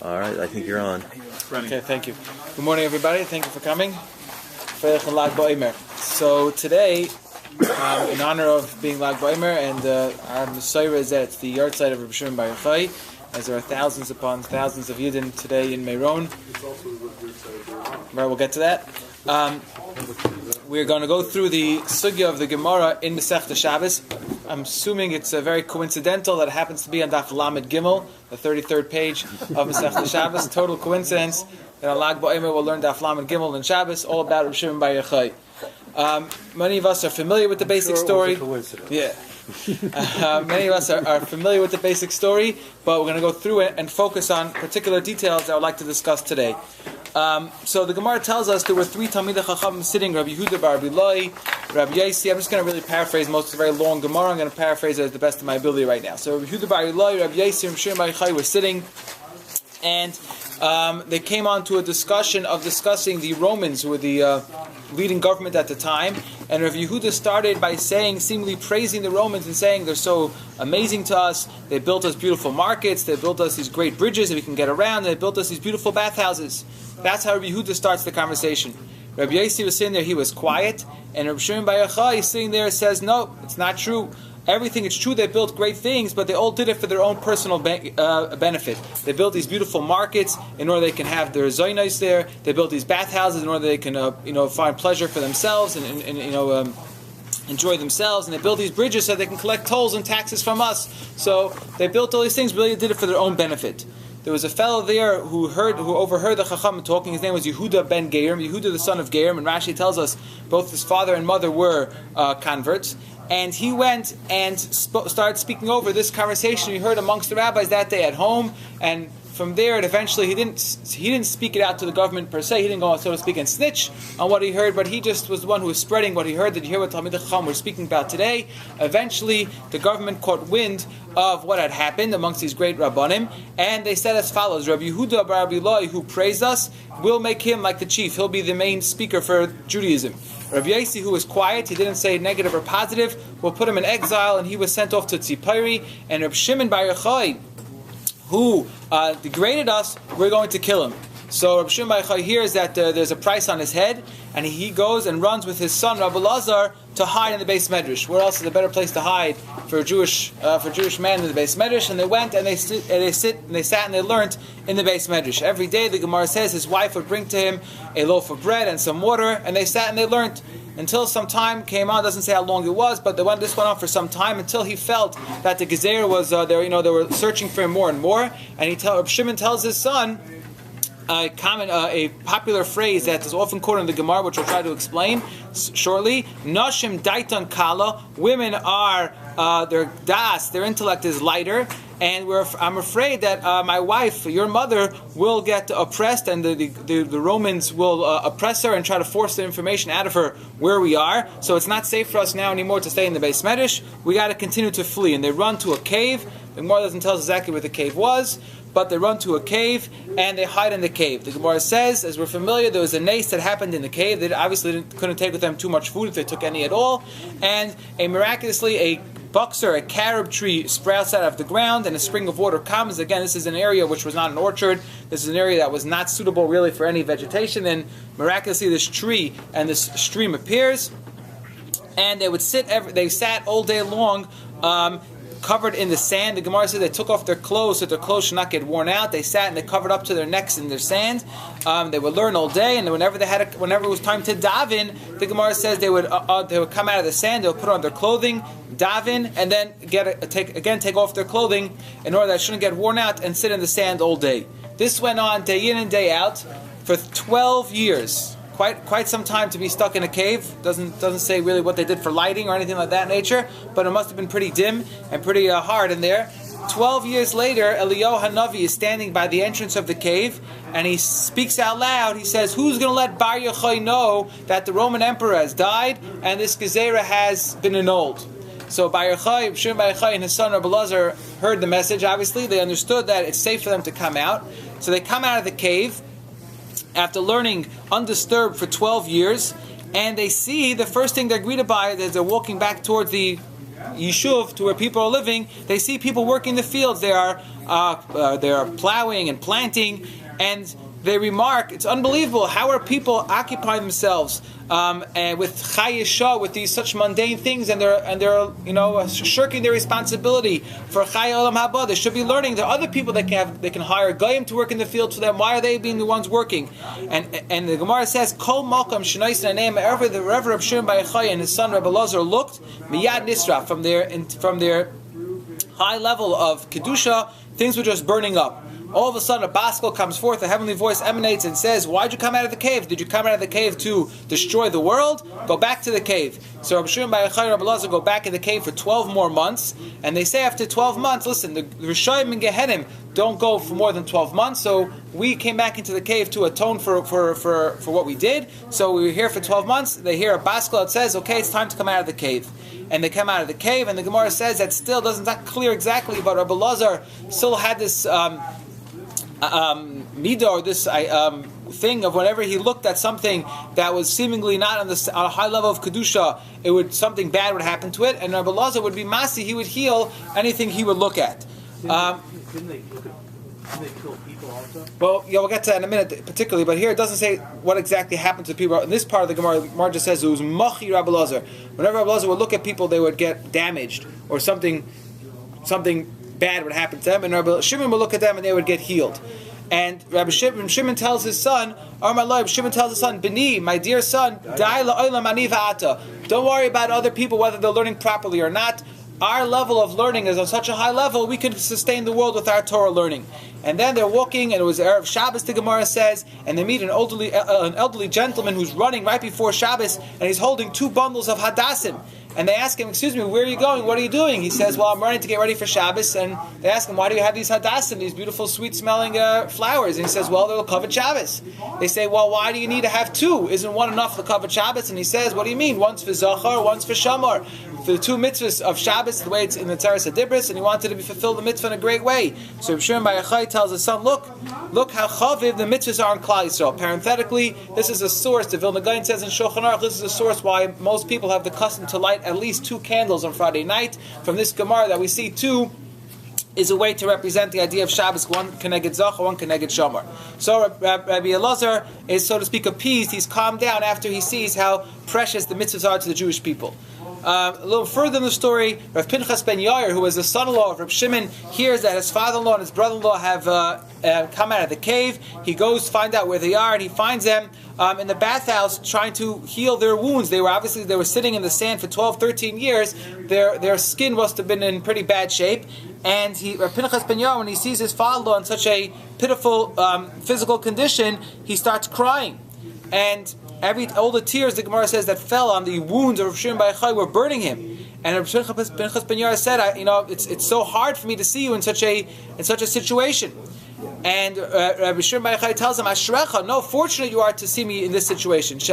All right, I think you're on. Okay, thank you. Good morning, everybody. Thank you for coming. So today, in honor of being Lag Ba'omer, and our Messiah is that it's the yard site of Rabbi Shimon Bar Yochai, as there are thousands upon thousands of Yidden today in Meron. Right, we'll get to that. We're going to go through the sugya of the Gemara in Masechta Shabbos. I'm assuming it's very coincidental that it happens to be on Daf Lamed Gimel, the 33rd page of Masechta Shabbos. Total coincidence that on Lag Ba'omer we'll learn Daf Lamed Gimel and Shabbos, all about Rabbi Shimon Bar Yochai. Many of us are familiar with the basic story. Yeah. Many of us are familiar with the basic story, but we're going to go through it and focus on particular details that I would like to discuss today. So the Gemara tells us there were three Talmidei Chacham sitting, Rabbi Yehuda bar Bilai, Rabbi Yaisi. I'm just going to really paraphrase most of the very long Gemara. I'm going to paraphrase it as the best of my ability right now. So Rabbi Yehuda bar Bilai, Rabbi Yaisi, and Rabbi Shimon Bar Yochai were sitting, and they came on to a discussion of discussing the Romans, who were the leading government at the time. And Rabbi Yehuda started by saying, seemingly praising the Romans and saying they're so amazing to us. They built us beautiful markets. They built us these great bridges that we can get around. They built us these beautiful bathhouses. That's how Rabbi Yehuda starts the conversation. Rabbi Yaisi was sitting there, he was quiet. And Rabbi Shimon Bar Yochai is sitting there and says, no, it's not true. Everything, it's true they built great things, but they all did it for their own personal benefit. They built these beautiful markets in order they can have their zoynos there. They built these bathhouses in order they can find pleasure for themselves and enjoy themselves. And they built these bridges so they can collect tolls and taxes from us. So they built all these things, really did it for their own benefit. There was a fellow there who overheard the Chacham talking. His name was Yehuda ben Gerim, Yehuda the son of Gerim, and Rashi tells us both his father and mother were converts. And he went and started speaking over this conversation he heard amongst the rabbis that day at home. And from there, eventually he didn't speak it out to the government per se. He didn't go, so to speak, and snitch on what he heard, but he just was the one who was spreading what he heard. Did you hear what Talmidei Chacham were speaking about today? Eventually, the government caught wind of what had happened amongst these great Rabbanim, and they said as follows: Rabbi Yehuda bar Bilai, who praised us, we'll make him like the chief. He'll be the main speaker for Judaism. Rabbi Yaisi, who was quiet, he didn't say negative or positive, we'll put him in exile, and he was sent off to Tzipori. And Rabbi Shimon Bar Yochai, who degraded us, we're going to kill him. So Rabbi Shimon Bar Yochai hears that there's a price on his head, and he goes and runs with his son Rabbi Lazar to hide in the Beis Medrash. Where else is a better place to hide for a Jewish man than the Beis Medrash? And they went and they sat and they learned in the Beis Medrash. Every day, the Gemara says, his wife would bring to him a loaf of bread and some water, and they sat and they learned until some time came on. Doesn't say how long it was, but this went on for some time until he felt that the Gezer was there. They were searching for him more and more. And Rabbi Shimon tells his son a popular phrase that is often quoted in the Gemara, which we'll try to explain shortly. Nashim daitan kala. Women are their das, their intellect is lighter, and I'm afraid that my wife, your mother, will get oppressed, and the Romans will oppress her and try to force the information out of her where we are. So it's not safe for us now anymore to stay in the Beis Medrash. We got to continue to flee, and they run to a cave. The Gemara doesn't tell us exactly where the cave was, but they run to a cave and they hide in the cave. The Gemara says, as we're familiar, there was a nace that happened in the cave. They obviously couldn't take with them too much food if they took any at all. And miraculously, a buxer, a carob tree, sprouts out of the ground and a spring of water comes. Again, this is an area which was not an orchard. This is an area that was not suitable really for any vegetation. And miraculously, this tree and this stream appears. And they sat all day long, covered in the sand. The Gemara says they took off their clothes so their clothes should not get worn out. They sat and they covered up to their necks in their sand. They would learn all day, and whenever it was time to daven, the Gemara says they would come out of the sand. They would put on their clothing, daven, and then take off their clothing in order that it shouldn't get worn out, and sit in the sand all day. This went on day in and day out for 12 years. Quite some time to be stuck in a cave. Doesn't say really what they did for lighting or anything like that nature, but it must have been pretty dim and pretty hard in there. 12 years later, Eliyahu Hanavi is standing by the entrance of the cave, and he speaks out loud. He says, who's going to let Bar Yochai know that the Roman emperor has died and this Gezerah has been annulled? So Bar Yochai, Shimon Bar Yochai and his son Rabbi Lazar heard the message. Obviously, they understood that it's safe for them to come out. So they come out of the cave after learning undisturbed for 12 years, and they see the first thing they're greeted by as they're walking back towards the yishuv, to where people are living, they see people working the fields. They are plowing and planting, and they remark, it's unbelievable. How are people occupying themselves and with chayisha, with these such mundane things, and they're shirking their responsibility for chay olam haba? They should be learning. There are other people that can hire goyim to work in the field for them. Why are they being the ones working? And the Gemara says, Kol malkam shenais naneim, wherever Reb Shimon bar Yochai and his son Reb Elazar looked, miyad nisra, from their high level of kedusha, things were just burning up. All of a sudden, a baskel comes forth, a heavenly voice emanates and says, why'd you come out of the cave? Did you come out of the cave to destroy the world? Go back to the cave. So Rabbi Shimon bar Yochai and Rabbi Elazar go back in the cave for 12 more months, and they say after 12 months, listen, the Rishayim and Gehenim don't go for more than 12 months, so we came back into the cave to atone for what we did, so we were here for 12 months. They hear a baskel that says, okay, it's time to come out of the cave. And they come out of the cave, and the Gemara says that still doesn't not clear exactly, but Rabbi Elazar still had this midah, or this thing of whenever he looked at something that was seemingly not on a high level of kedusha, something bad would happen to it, and Rabbi Elazar would be masi, he would heal anything he would look at. Didn't they kill people also? Well, we'll get to that in a minute, particularly, but here it doesn't say what exactly happened to people. In this part of the Gemara just says it was machi Rabbi Elazar. Whenever Rabbi Elazar would look at people, they would get damaged, or something bad would happen to them, and Rabbi Shimon would look at them and they would get healed. And Rabbi Shimon tells his son, Bini, my dear son, don't worry about other people, whether they're learning properly or not. Our level of learning is on such a high level, we could sustain the world with our Torah learning. And then they're walking, and it was Erev Shabbos, the Gemara says, and they meet an elderly gentleman who's running right before Shabbos, and he's holding 2 bundles of hadassim. And they ask him, excuse me, where are you going? What are you doing? He says, well, I'm running to get ready for Shabbos. And they ask him, why do you have these hadassim, these beautiful, sweet-smelling flowers? And he says, well, they'll cover Shabbos. They say, well, why do you need to have 2? Isn't one enough to cover Shabbos? And he says, what do you mean? One's for Zachar, one's for Shamar. For the 2 mitzvahs of Shabbos, the way it's in the Tzeres HaDibros, and he wanted to fulfill the mitzvah in a great way. So Reb Shimon bar Yochai tells his son, look how chaviv the mitzvahs are in Klal Yisrael. Parenthetically, this is a source, the Vilna Gaon says in Shulchan Aruch, this is a source why most people have the custom to light at least 2 candles on Friday night. From this Gemara that we see 2 is a way to represent the idea of Shabbos, one keneged Zachar, one keneged Shamar. So Rabbi Elazar is, so to speak, appeased. He's calmed down after he sees how precious the mitzvahs are to the Jewish people. A little further in the story, Rav Pinchas ben Yair, who was the son-in-law of Rav Shimon, hears that his father-in-law and his brother-in-law have come out of the cave. He goes to find out where they are, and he finds them in the bathhouse trying to heal their wounds. They were sitting in the sand for 12, 13 years. Their skin must have been in pretty bad shape. And Rav Pinchas ben Yair, when he sees his father-in-law in such a pitiful physical condition, he starts crying. And all the tears, the Gemara says, that fell on the wounds of Rav Shimon bar Yochai were burning him. And Rav Pinchas ben Yair said, it's so hard for me to see you in such a situation. And Rabbi Shimon bar Yochai tells him, Ashrecha, no, fortunate you are to see me in this situation. If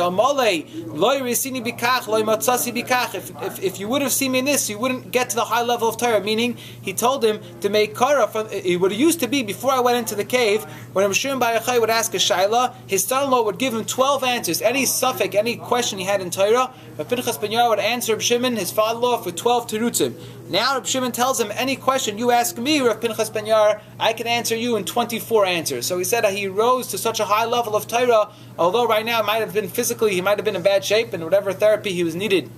you would have seen me in this, you wouldn't get to the high level of Torah. Meaning, he told him to make kara. It would have used to be, before I went into the cave, when Rabbi Shimon bar Yochai would ask a shaila, his son-in-law would give him 12 answers. Any suffix, any question he had in Torah, Rabbi Pinchas ben Yair would answer Rabbi Shimon, his father-in-law, for 12 terutzim. Now Rabbi Shimon tells him, any question you ask me, Rabbi Pinchas ben Yair, I can answer you in 24 answers. So he said that he rose to such a high level of Torah, although right now he might have been in bad shape, and whatever therapy he was needed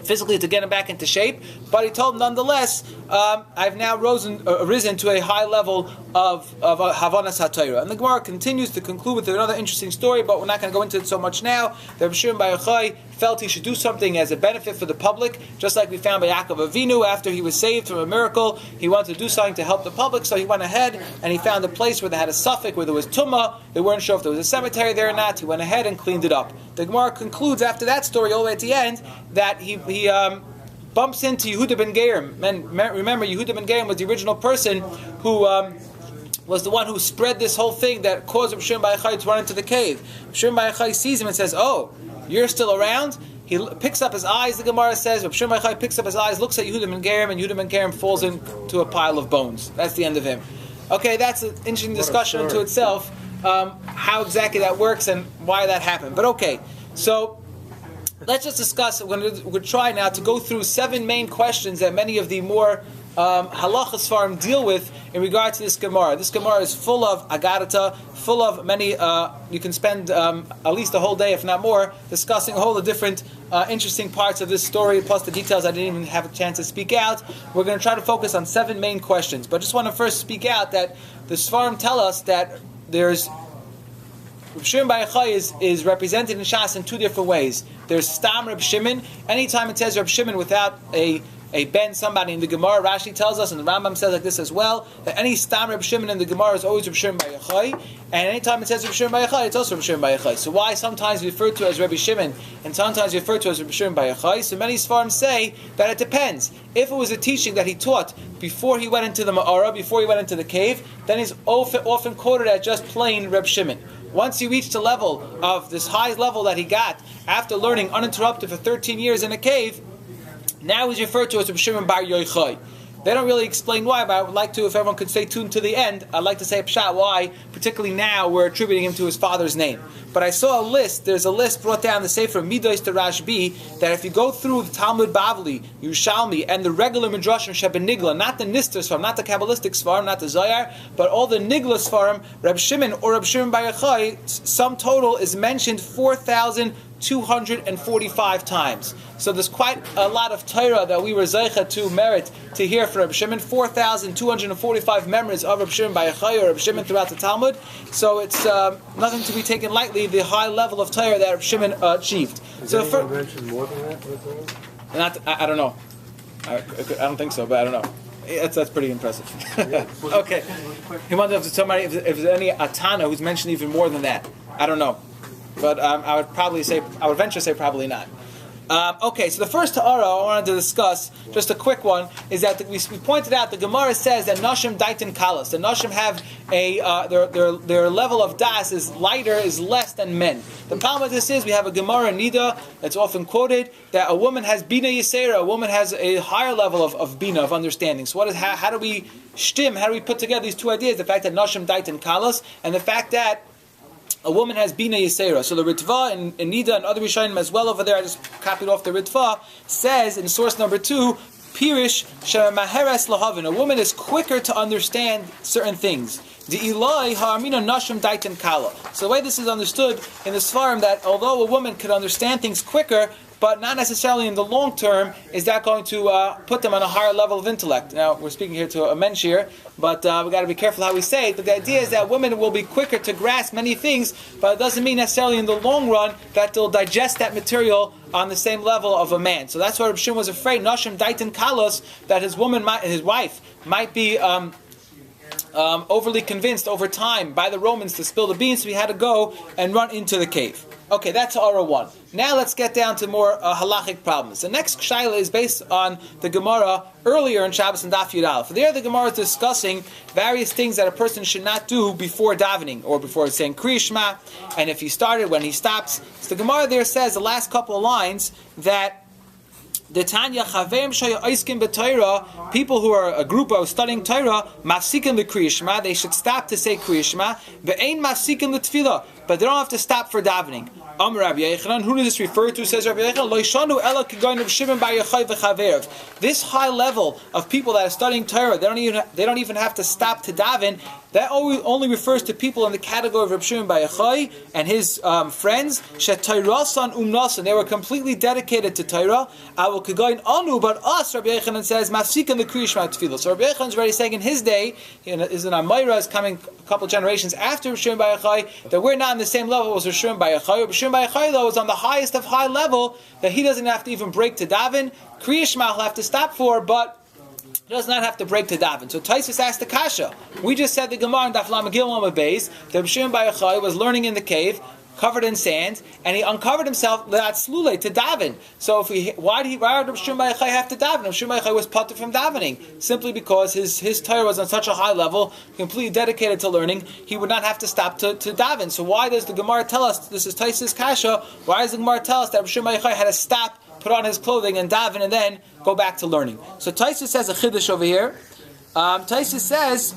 physically to get him back into shape, but he told him nonetheless, I've now risen to a high level of Havanas HaTorah. And the Gemara continues to conclude with another interesting story, but we're not going to go into it so much now. The Rabbi Shimon bar Yochai felt he should do something as a benefit for the public, just like we found by Yaakov Avinu after he was saved from a miracle. He wanted to do something to help the public, so he went ahead and he found a place where they had a suffix, where there was tumah. They weren't sure if there was a cemetery there or not. He went ahead and cleaned it up. The Gemara concludes after that story, all the way at the end, that he bumps into Yehuda ben Gerim. And remember, Yehuda ben Gerim was the original person who was the one who spread this whole thing that caused Reb Shimon bar Yochai to run into the cave. Reb Shimon bar Yochai sees him and says, oh, you're still around? He picks up his eyes, the Gemara says, Reb Shimon bar Yochai picks up his eyes, looks at Yehuda ben Gerim, and Yehuda ben Gerim falls into a pile of bones. That's the end of him. Okay, that's an interesting discussion unto itself, how exactly that works and why that happened. But okay, so let's just discuss. We'll try now to go through 7 main questions that many of the more halachas farm deal with in regard to this Gemara. This Gemara is full of agarata, full of many. You can spend at least a whole day, if not more, discussing a whole of different interesting parts of this story, plus the details I didn't even have a chance to speak out. We're going to try to focus on 7 main questions, but I just want to first speak out that the Sfarim tell us that there's Reb Shimon Bar Yochai is represented in Shas in 2 different ways. There's Stam Reb Shimon. Anytime it says Reb Shimon without a ben, somebody in the Gemara, Rashi tells us, and the Rambam says like this as well, that any Stam Reb Shimon in the Gemara is always Reb Shimon Bar Yochai, and anytime it says Reb Shimon Bar Yochai, it's also Reb Shimon Bar Yochai. So why sometimes referred to as Rabbi Shimon, and sometimes referred to as Reb Shimon Bar Yochai? So many Sfarim say that it depends. If it was a teaching that he taught before he went into the Ma'ara, before he went into the cave, then he's often quoted as just plain Reb Shimon. Once he reached the level of this high level that he got after learning uninterrupted for 13 years in a cave, now he's referred to as Reb Shimon Bar Yochai. They don't really explain why, but I would like to, if everyone could stay tuned to the end, I'd like to say a pshat why, particularly now, we're attributing him to his father's name. But I saw a list, there's a list brought down in the Sefer Midos to Rashbi, that if you go through the Talmud Bavli, Yerushalmi, and the regular Midrashim Sheba Nigla, not the Nister Sfarim, not the Kabbalistic Sfarim, not the Zayar, but all the Nigla Sfarim, Reb Shimon or Reb Shimon Bar Yochai, sum total is mentioned 4,245 times. So there's quite a lot of Torah that we were Zeicha to merit to hear from Reb Shimon. 4,245 memories of Reb Shimon Bar Yochai or Reb Shimon throughout the Talmud. So it's nothing to be taken lightly, the high level of Torah that Reb Shimon achieved. Did so anyone mention more than that? I don't know. I don't think so, but I don't know. That's pretty impressive. Okay. He wanted to tell me if there's any Atana who's mentioned even more than that. I don't know. But I would venture to say probably not. Okay, so the first ta'ara I wanted to discuss, just a quick one, is that we pointed out the Gemara says that Nashim Daitin Kalas. The Nashim have their level of das is lighter, is less than men. The problem with this is we have a Gemara Nida that's often quoted that a woman has Bina Yisera, a woman has a higher level of Bina, of understanding. So how do we put together these two ideas? The fact that Nashim Daitin Kalas and the fact that a woman has Bina Yisera. So the Ritva and Nida and other Rishonim as well over there, I just copied off the Ritva, says in source number 2, Pirish Shemaheres Lahavin. A woman is quicker to understand certain things. De'ilai ha'amina nashim daitin kala. So the way this is understood in the Svarim, that although a woman could understand things quicker, but not necessarily in the long term, is that going to put them on a higher level of intellect. Now, we're speaking here to a mensch here, but we've got to be careful how we say it. But the idea is that women will be quicker to grasp many things, but it doesn't mean necessarily in the long run that they'll digest that material on the same level of a man. So that's why Reb Shimon was afraid, Nashim Daitin Kalos, that his wife might be overly convinced over time by the Romans to spill the beans, so he had to go and run into the cave. Okay, that's Ara 1. Now let's get down to more halachic problems. The next shaila is based on the Gemara earlier in Shabbos and Daf Yud Aleph. There the Gemara is discussing various things that a person should not do before davening or before saying Kriya Shema, and if he started, when he stops. So the Gemara there says, the last couple of lines, that the Tanya Chavim Shaya Oiskim B'Torah, people who are a group of studying Torah, Mafsikim L'Kriya Shema, they should stop to say Kriya Shema, Ve'ein Mafsikim L'Tfilah, but they don't have to stop for davening. Rabbi Yochanan, who does this refer to? Says Rabbi Yochanan, Loishanu Ela Kigoyin Reb Shimon Bar Yochai v'Chaverev. This high level of people that are studying Torah, they don't even have to stop to daven. That only refers to people in the category of Reb Shimon Bar Yochai and his friends. Shetairasan umnasan. They were completely dedicated to Torah. Avol Kigoyin Anu, but us, Rabbi Yochanan says, Mafsikan the Kriya Shema Tefillah. So Rabbi Yochanan is already saying in his day, is an Amayra is coming a couple generations after Reb Shimon Bar Yochai, that we're not on the same level as Reb Shimon Bar Yochai. Reb Shimon Bar Yochai, though, is on the highest of high level, that he doesn't have to even break to daven. Kriya Shema he'll have to stop for, but he does not have to break to daven. So Taisus asked the Kasha. We just said the Gemara in Daf Lamed Gimel Amud Beis that Reb Shimon Bar Yochai was learning in the cave, covered in sand, and he uncovered himself l'atzlule to daven. So why did Reb Shimon Bar Yochai have to daven? Reb Shimon Bar Yochai was patur from davening simply because his Torah was on such a high level, completely dedicated to learning. He would not have to stop to daven. So why does the Gemara tell us? This is Taisus Kasha. Why does the Gemara tell us that Reb Shimon Bar Yochai had to stop, put on his clothing, and daven, and then go back to learning? So Taisus says a chiddush over here. Taisus says,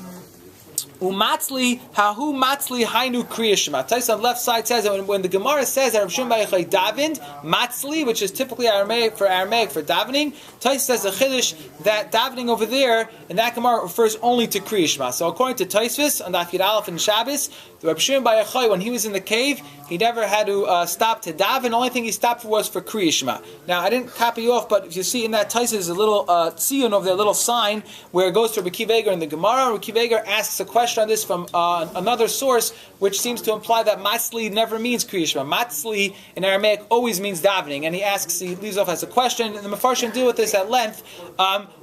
Umatzli hahu matzli hainu kriya shema. Tais on the left side says that when the Gemara says that Rav Shimon bar Yochai davened matzli, which is typically Aramaic for davening, Tais says a chiddush that davening over there in that Gemara refers only to kriya shema. So according to Taisvis on Daf Yud Aleph and Shabbos, the Rav Shimon bar Yochai, when he was in the cave, he never had to stop to daven. The only thing he stopped for was for kriya shema. Now I didn't copy you off, but if you see in that Taisvis there's a little tziyun over there, a little sign where it goes to Rabbi Akiva Eiger in the Gemara. Rabbi Akiva Eiger asks a question on this from another source, which seems to imply that matzli never means kriya shema. Matzli in Aramaic always means davening, and he leaves off as a question, and the Mefarshim deal with this at length.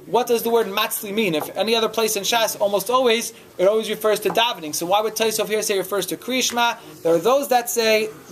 What does the word matzli mean? If any other place in Shas, it always refers to davening. So why would Taisov here say it refers to kriya shema? There are those that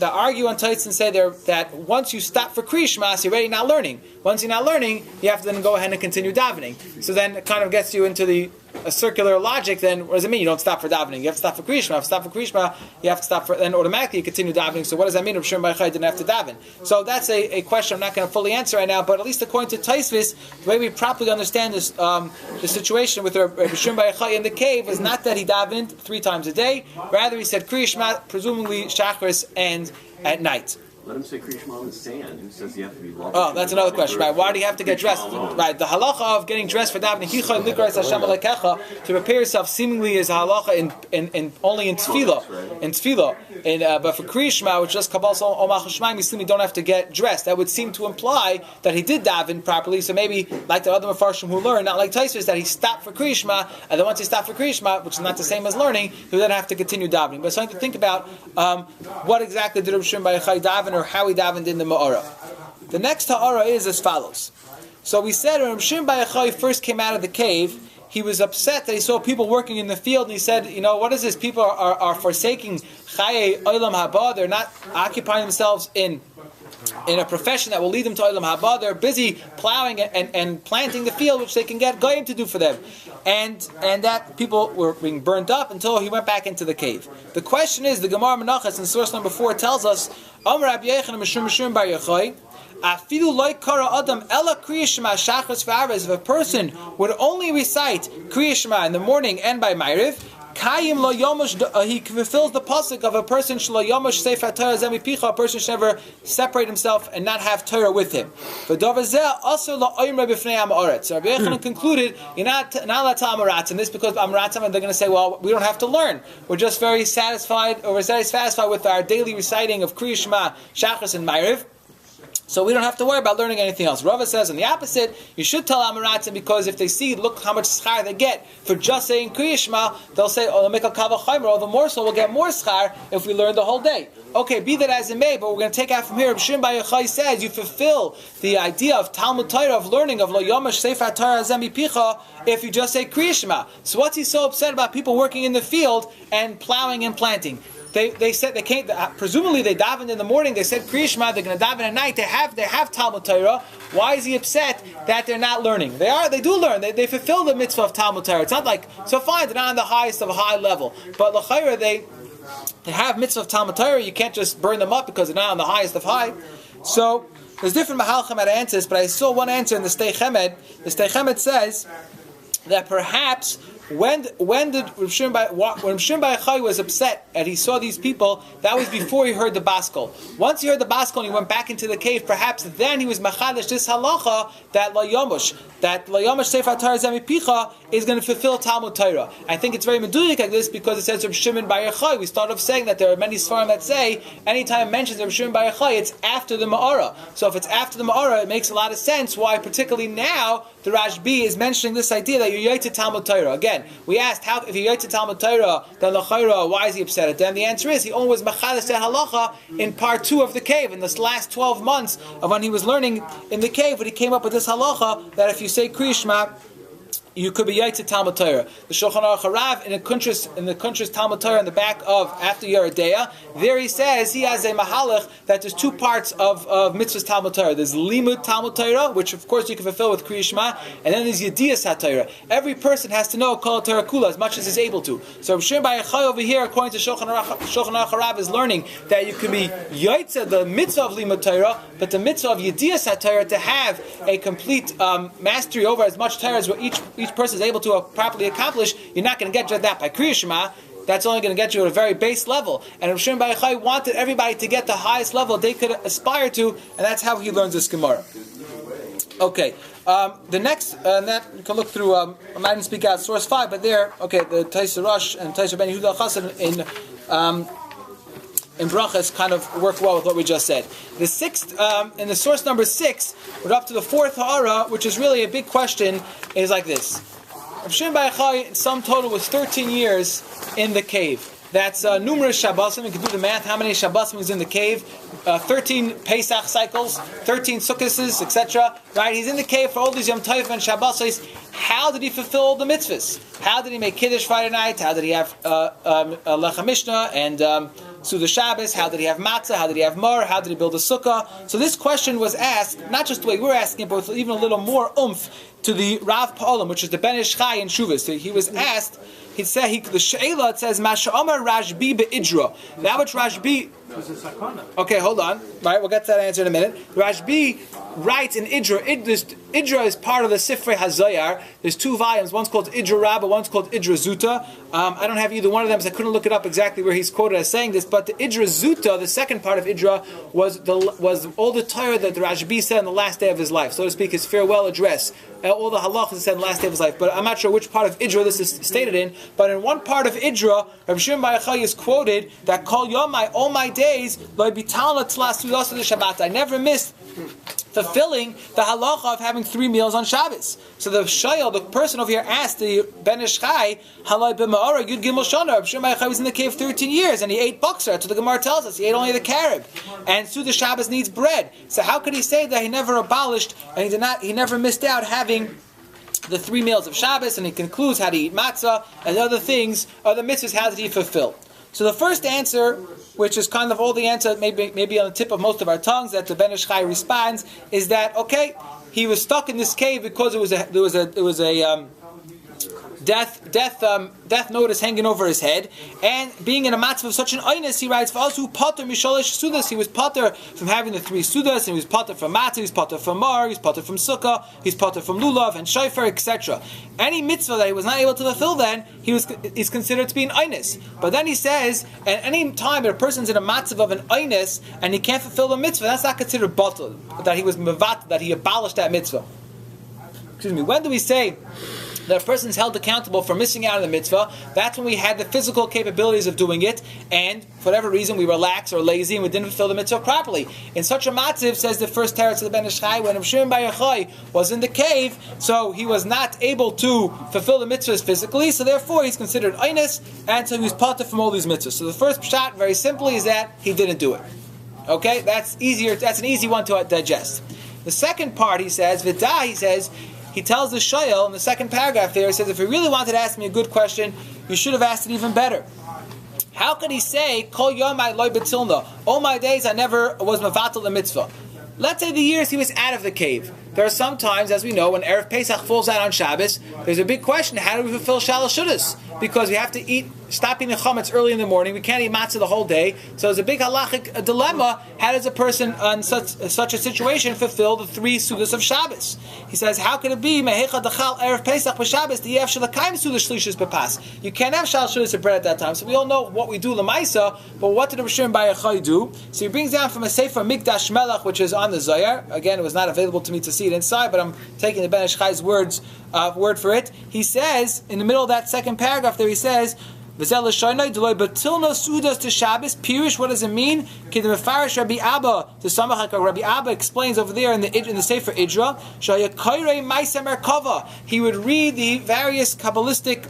argue on Tais and say that once you stop for kriya shema, so you're already not learning. Once you're not learning, you have to then go ahead and continue davening. So then it kind of gets you into a circular logic. Then what does it mean? You don't stop for davening. You have to stop for kriya shema. If you stop for kriya shema, you have to stop for, then automatically you continue davening. So what does that mean? Rav Shimon bar Yochai didn't have to daven. So that's a question I'm not going to fully answer right now, but at least according to Taisvis, the way we properly understand this, the situation with Rav Shimon bar Yochai in the cave was not that he davened 3 times a day. Rather, he said kriya shema, presumably Shacharis and at night. Let him say Kriya Shema on sand. Who says you have to be walking? Oh, that's another question, right? Why do you have to get dressed? Right, the halacha of getting dressed for davening, to prepare yourself, seemingly is a halacha in only in tefillah. But for Kriya Shema, which just Kabbalah Omach Shemaim, you simply don't have to get dressed. That would seem to imply that he did daven properly. So maybe like the other Mefarshim who learn, not like Taisvis, that he stopped for Kriya Shema, and then once he stopped for Kriya Shema, which is not the same as learning, he would then have to continue davening. But something to think about: what exactly did Rav Shimon bar Yochai daven, or how he davened in the Ma'ara. The next Ha'ara is as follows. So we said when Rav Shimon bar Yochai first came out of the cave, he was upset that he saw people working in the field, and he said, what is this? People are forsaking Chaye Olam Haba. They're not occupying themselves in a profession that will lead them to Olam Haba. They're busy plowing and planting the field, which they can get Goyim to do for them. And that people were being burnt up until he went back into the cave. The question is, the Gemara Menachos in source number 4 tells us, Amar Rabbi Yochanan Mishum bar Yochai, Afilu loy kara adam ela kriya shema shachris v'arez. If a person would only recite kriya shema in the morning and by Ma'ariv, Kayim lo yomush, he fulfills the pasuk of a person shlo yomush sefer Torah zemi picha. A person should never separate himself and not have Torah with him. But dovazeh also lo oimre b'fnei amaretz. So Rabbi Yochanan concluded you're not allowed to amaratz, and this because amaratz, and they're going to say, well, we don't have to learn. We're just very satisfied, or we're satisfied with our daily reciting of Kriya Shema, Shachris, and Ma'ariv. So we don't have to worry about learning anything else. Rava says on the opposite, you should tell Amaratzim, because if they see, look how much schar they get for just saying Kriya Shema, they'll say, oh, make a kava chaymer, or the more so we'll get more schar if we learn the whole day. Okay, be that as it may, but we're going to take out from here, Rav Shimon bar Yochai says, you fulfill the idea of Talmud Torah, of learning, of lo yomash sefer Torah zemi picha, if you just say Kriya Shema. So what's he so upset about people working in the field and plowing and planting? They said they can't. Presumably they davened in the morning. They said Kriya Shema. They're going to daven at night. They have Talmud Torah. Why is he upset that they're not learning? They do learn. They fulfill the mitzvah of Talmud Torah. It's not like, so fine, they're not on the highest of a high level, but l'chayra they have mitzvah of Talmud Torah. You can't just burn them up because they're not on the highest of high. So there's different mahalchim at answers, but I saw one answer in the Stei Chemed. The Stei Chemed says that perhaps when Rav Shimon bar Yochai was upset and he saw these people, that was before he heard the Baskel. Once he heard the Baskel and he went back into the cave, perhaps then he was machadash this halacha that la yomush sefer Torah zemi picha is going to fulfill Talmud Torah. I think it's very meduyik like this because it says Rav Shimon bar Yochai. We start off saying that there are many svarim that say anytime it mentions Rav Shimon bar Yochai, it's after the Ma'ara. So if it's after the Ma'ara, it makes a lot of sense why, particularly now, the Rashbi is mentioning this idea that you're yait to Talmud Torah. Again, we asked how if you're yait to Talmud Torah, then l'chayra, why is he upset at them? The answer is he only was machadash that halacha in part 2 of the cave, in this last 12 months of when he was learning in the cave, when he came up with this halacha that if you say Kriya Shema, you could be yaitz Talmud Torah. The Shulchan Aruch Harav in the Kuntres Talmud Torah in the back of after Yeridea, there he says he has a mahalach that there's 2 parts of mitzvahs Talmud Torah. There's limud Talmud Torah, which of course you can fulfill with Kriya Shema, and then there's Yediyas HaTorah. Every person has to know Kol Torah Kula as much as he's able to. So Rav Shimon bar Yochai over here, according to Shulchan Aruch Harav, is learning that you can be yaitz the mitzvah of limud Torah, but the mitzvah of Yediyas HaTorah to have a complete mastery over as much Torah as what each each person is able to properly accomplish, you're not going to get that by Kriya Shema. That's only going to get you at a very base level. And Rav Shimon Bar Yochai wanted everybody to get the highest level they could aspire to, and that's how he learns this Gemara. Okay, the next, that you can look through, I didn't speak out source 5, but there, okay, the Taisa RaSh and Taisa Ben Yehuda Chassan in Brachas kind of work well with what we just said. The sixth, in the source number 6, we're up to the fourth Ha'ara, which is really a big question, is like this. Rav Shimon Bar Yochai, in sum total, was 13 years in the cave. That's numerous Shabbosim. You can do the math. How many Shabbosim was in the cave? 13 Pesach cycles, 13 Sukkos, etc. Right? He's in the cave for all these Yom Tov and Shabbosos. How did he fulfill all the mitzvahs? How did he make Kiddush Friday night? How did he have Lecha Mishnah and Suda Shabbos? How did he have Matzah? How did he have Mar? How did he build a Sukkah? So this question was asked, not just the way we're asking it, but with even a little more oomph to the Rav Pa'olim, which is the Ben Ish Chai in Shuvas. So he was asked, he said, the She'ela, it says, Masha Omar Rashbi be'idra. That which Rashbi... Okay, hold on. Right, we'll get to that answer in a minute. Rashbi writes in Idra. Idra is part of the Sifrei HaZayar. There's 2 volumes. One's called Idra Rabbah, one's called Idra Zuta. I don't have either one of them, so I couldn't look it up exactly where he's quoted as saying this. But the Idra Zuta, the second part of Idra, was all the Torah that the Rashbi said on the last day of his life, so to speak, his farewell address. All the halachas he said on the last day of his life. But I'm not sure which part of Idra this is stated in. But in one part of Idra, Rav Shimon Bar Yochai is quoted that Kol Yomai, all my days, lo bitalna tzlas sudas de Shabbat. I never missed fulfilling the halacha of having 3 meals on Shabbos. So the shayel, the person over here, asked the Ben Ish Chai, halai b'ma'ara yud gimel shana. Rav Shimon Bar Yochai was in the cave 13 years and he ate bakser. That's what the Gemara tells us. He ate only the carob. And Suda Shabbos needs bread. So how could he say that he never abolished and he never missed out having the 3 meals of Shabbos? And he concludes how to eat matzah and other things, other mitzvahs, how did he fulfill? So the first answer, which is kind of all the answer, maybe on the tip of most of our tongues, that the Ben Ish Chai responds, is that okay, he was stuck in this cave because there was a death notice hanging over his head, and being in a matzvah of such an oinus, he writes, "V'asu pater mishalish sudas." He was pater from having the 3 sudas, and he was pater from matzah, he was pater from mar, he was pater from sukkah, he's pater from lulav and shofar, etc. Any mitzvah that he was not able to fulfill, then he's considered to be an oinus. But then he says, at any time that a person's in a matzvah of an oinus and he can't fulfill the mitzvah, that's not considered batal, that he was mevat, that he abolished that mitzvah. Excuse me. When do we say that a person is held accountable for missing out on the mitzvah? That's when we had the physical capabilities of doing it, and for whatever reason we were lax or lazy and we didn't fulfill the mitzvah properly. In such a matziv, says the first teretz of the Ben Ish Chai, when Rav Shimon Bar Yochai was in the cave, so he was not able to fulfill the mitzvahs physically, so therefore he's considered einus, and so he was patur from all these mitzvahs. So the first shot, very simply, is that he didn't do it. Okay, that's easier. That's an easy one to digest. The second part, he says, Vidah, he says, he tells the shayel in the second paragraph there, he says, if you really wanted to ask me a good question, you should have asked it even better. How could he say, Kol yomai loy betilna, all my days I never was mevatel the mitzvah? Let's say the years he was out of the cave. There are some times, as we know, when Erev Pesach falls out on Shabbos, there's a big question, how do we fulfill Shalosh Shudas? Because we have to stop eating chametz early in the morning, we can't eat matzah the whole day, so there's a big halachic dilemma, how does a person in such a situation fulfill the 3 sudas of Shabbos? He says, how could it be, Mehecha dachal Erev Pesach b'Shabbos, the Yev Shalakayim sudas shlishis b'pas? You can't have Shalosh Shudas of bread at that time, so we all know what we do l'maisa, but what did Rav Shimon Bar Yochai do? So he brings down from a Sefer Mikdash Melech, which is on the Zohar. Again, it was not available to me to see it inside, but I'm taking the Ben Ish Chai's word for it. He says, in the middle of that second paragraph there, he says, V'zel l'shaynai d'loi batilna sudas to Shabbos. Pirish, what does it mean? K'dim mefarish Rabbi Abba, to Samach, Rabbi Abba explains over there in the Sefer Idra, Shayakayrei Ma'aseh Merkava. He would read the various Kabbalistic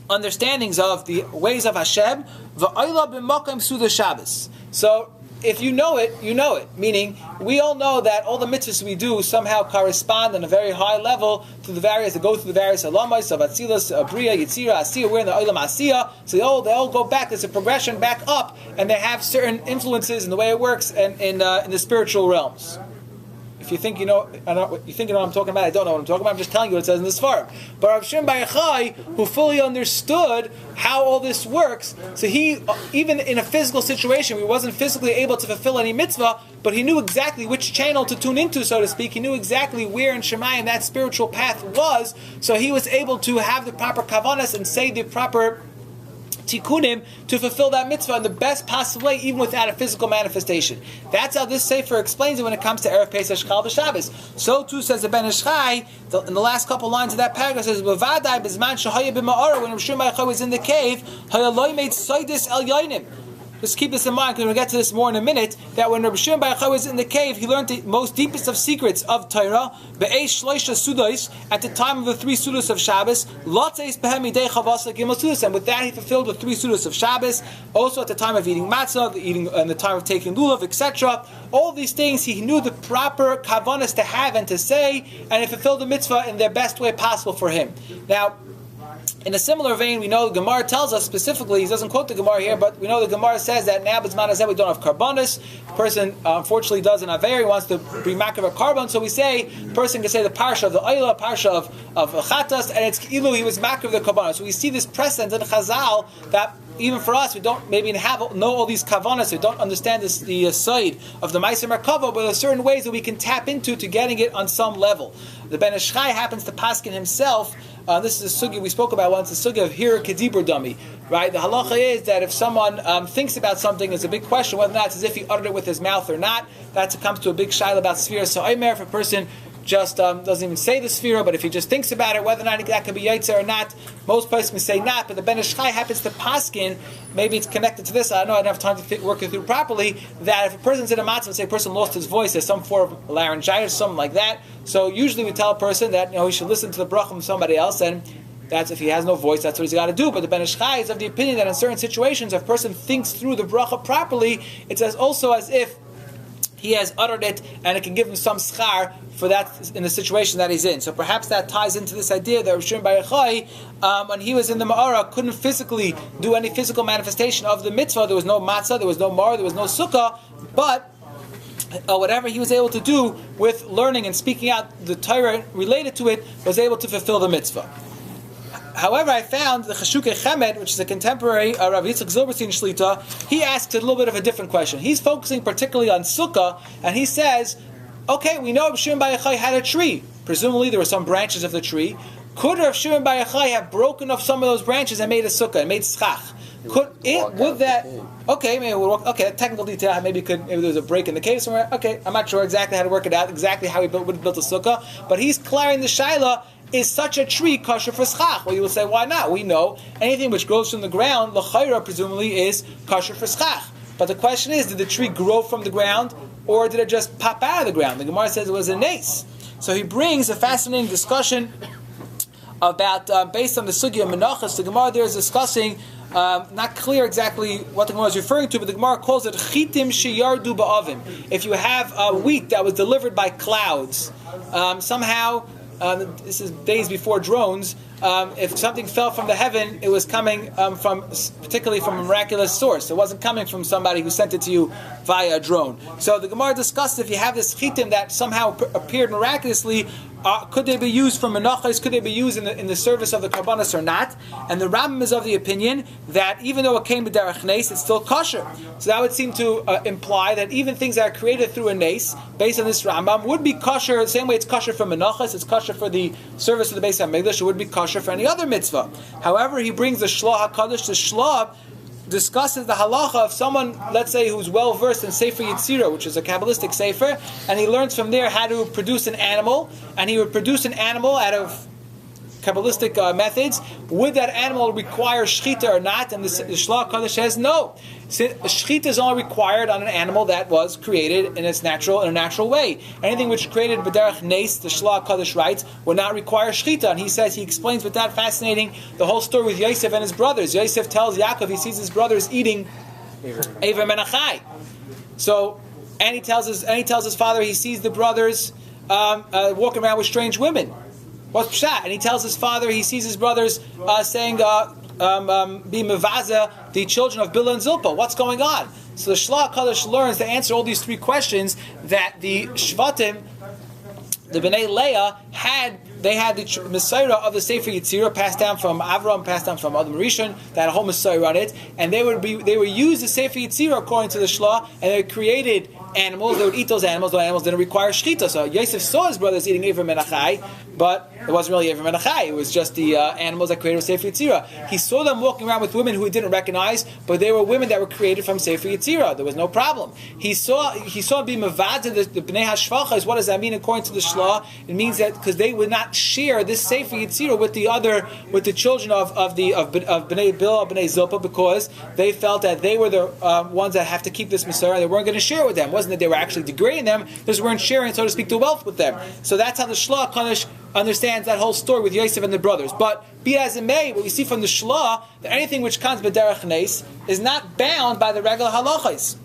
understandings of the ways of Hashem, V'ayla b'makam sudas Shabbos. So, if you know it, you know it. Meaning, we all know that all the mitzvahs we do somehow correspond on a very high level to the various, that go through the various alamas of Atzilus, Bria, Yitzira, Asiya. We're in the Olam Asiya, so they all go back. There's a progression back up, and they have certain influences in the way it works and in the spiritual realms. If if you think you know, you think you know what I'm talking about, I don't know what I'm talking about. I'm just telling you what it says in this Sfarim. But Rav Shimon Bar Yochai, who fully understood how all this works, so he, even in a physical situation where he wasn't physically able to fulfill any mitzvah, but he knew exactly which channel to tune into, so to speak. He knew exactly where in Shemayim that spiritual path was, so he was able to have the proper kavanas and say the proper tikkunim to fulfill that mitzvah in the best possible way, even without a physical manifestation. That's how this sefer explains it when it comes to Erev Pesach Shchal v'Shabbos. So too says the Ben Ish Chai, in the last couple lines of that paragraph, says, "B'vadai b'zman shehaya b'ma'ara," when Rav Shimon Bar Yochai was in the cave, haya lo made soidis el yoinim. Just keep this in mind, because we'll get to this more in a minute, that when Rabbi Shimon Bar Yochai was in the cave, he learned the most deepest of secrets of Torah, be'esh shloisha sudos, at the time of the 3 sudos of Shabbos, lotzeis behem midei chavasa gimel sudos, and with that he fulfilled the 3 sudos of Shabbos, also at the time of eating matzah, and the time of taking lulav, etc. All these things, he knew the proper kavanas to have and to say, and he fulfilled the mitzvah in the best way possible for him. Now, in a similar vein, we know the Gemara tells us specifically, he doesn't quote the Gemara here, but we know the Gemara says that now b'zman hazeh we don't have karbonis. Person unfortunately does an aver, he wants to be makar a carbon, so we say, person can say the parsha of the oila, parsha of chatas, and it's ilu, he was makar of the karbonis. So we see this precedent in Chazal that even for us, we don't maybe know all these kavanas, we don't understand the side of the Ma'aser Merkava, but there are certain ways that we can tap into to getting it on some level. The Ben Ish Chai happens to paskin himself. This is a sugya we spoke about once, the sugya of hira kedibur dummy. Right? The halacha is that if someone thinks about something, it's a big question whether or not it's as if he uttered it with his mouth or not. That comes to a big shaila about sfira. So Omer, if a person just doesn't even say the sfira, but if he just thinks about it, whether or not that could be yaitzer or not, most places can say not. But the Ben Ish Chai happens to paskin, maybe it's connected to this, I don't know, I don't have time to work it through properly, that if a person's in a matzah, say a person lost his voice, there's some form of laryngitis, something like that, so usually we tell a person that he should listen to the bracha from somebody else, and that's if he has no voice, that's what he's got to do. But the Ben Ish Chai is of the opinion that in certain situations, if a person thinks through the bracha properly, it's also as if he has uttered it, and it can give him some schar for that in the situation that he's in. So perhaps that ties into this idea that Rav Shimon Bar Yochai, when he was in the Ma'ara, couldn't physically do any physical manifestation of the mitzvah. There was no matzah, there was no mar, there was no sukkah, but whatever he was able to do with learning and speaking out the Torah related to it, was able to fulfill the mitzvah. However, I found the Chashukei Chemed, which is a contemporary Rav Yitzchak Zilberstein Shlita, he asks a little bit of a different question. He's focusing particularly on Sukkah, and he says, okay, we know Rav Shimon Bar Yochai had a tree. Presumably there were some branches of the tree. Could Rav Shimon Bar Yochai have broken off some of those branches and made a Sukkah, and made schach? Would that... Okay, maybe we'll walk, okay, technical detail, maybe there was a break in the cave somewhere. Okay, I'm not sure exactly how to work it out, exactly how he would have built a Sukkah, but he's clearing the Shaila, is such a tree kosher for schach? Well, you will say, why not? We know anything which grows from the ground, l'chayra presumably is kosher for schach. But the question is, did the tree grow from the ground, or did it just pop out of the ground? The Gemara says it was a nace. So he brings a fascinating discussion about, based on the sugya of menachas, the Gemara there is discussing, not clear exactly what the Gemara is referring to, but the Gemara calls it chitim sheyardu ba'avim. If you have wheat that was delivered by clouds, somehow, this is days before drones, if something fell from the heaven, it was coming particularly from a miraculous source. It wasn't coming from somebody who sent it to you via a drone. So the Gemara discussed if you have this chitim that somehow appeared miraculously, could they be used for menachos? Could they be used in the service of the karbanos or not? And the Rambam is of the opinion that even though it came to derech nes, it's still kosher. So that would seem to imply that even things that are created through a nes, based on this Rambam, would be kosher the same way it's kosher for menachos, it's kosher for the service of the Beis HaMikdash, it would be kosher for any other mitzvah. However, he brings the Shlah HaKadosh, the Shlah discusses the halacha of someone, let's say, who's well versed in Sefer Yitzira, which is a Kabbalistic Sefer, and he learns from there how to produce an animal, and he would produce an animal out of Kabbalistic methods. Would that animal require shechita or not? And the Shlah HaKadosh says no. Shechita is only required on an animal that was created in a natural way. Anything which is created b'derech nes, the Shlah HaKadosh writes, would not require shechita. And he explains with that fascinating the whole story with Yosef and his brothers. Yosef tells Yaakov he sees his brothers eating Ever Menachai. So, and he tells his father he sees the brothers walking around with strange women. What's pshat? And he tells his father he sees his brothers saying, be mevaza, the children of Bilhah and Zilpah. What's going on? So the Shlah HaKadosh learns to answer all these three questions that the Shvatim the Bnei Leah had the Messiah of the Sefer Yetzirah passed down from Avram, passed down from Adam Rishon, that had a whole Messiah on it, and they would use the Sefer Yetzirah according to the Shlah, and they created animals. They would eat those animals. Those animals didn't require shechita. So Yosef saw his brothers eating Ivrim and Achai, but it wasn't really Ivrim and Achai. It was just the animals that created Sefer Yetzirah. He saw them walking around with women who he didn't recognize, but they were women that were created from Sefer Yetzirah. There was no problem. He saw him be mavad the Bnei Hashvachas. What does that mean according to the Shlah? It means that because they would not share this Sefer Yetzirah with the children of Bnei Bilhah, Bnei Zilpah, because they felt that they were the ones that have to keep this Messiah. They weren't going to share with them. It wasn't that they were actually degrading them; they just weren't sharing, so to speak, the wealth with them. So that's how the Shlah Kaddish understands that whole story with Yosef and the brothers. But be as it may, what we see from the Shlah, that anything which comes b'derech nes is not bound by the regular halachas.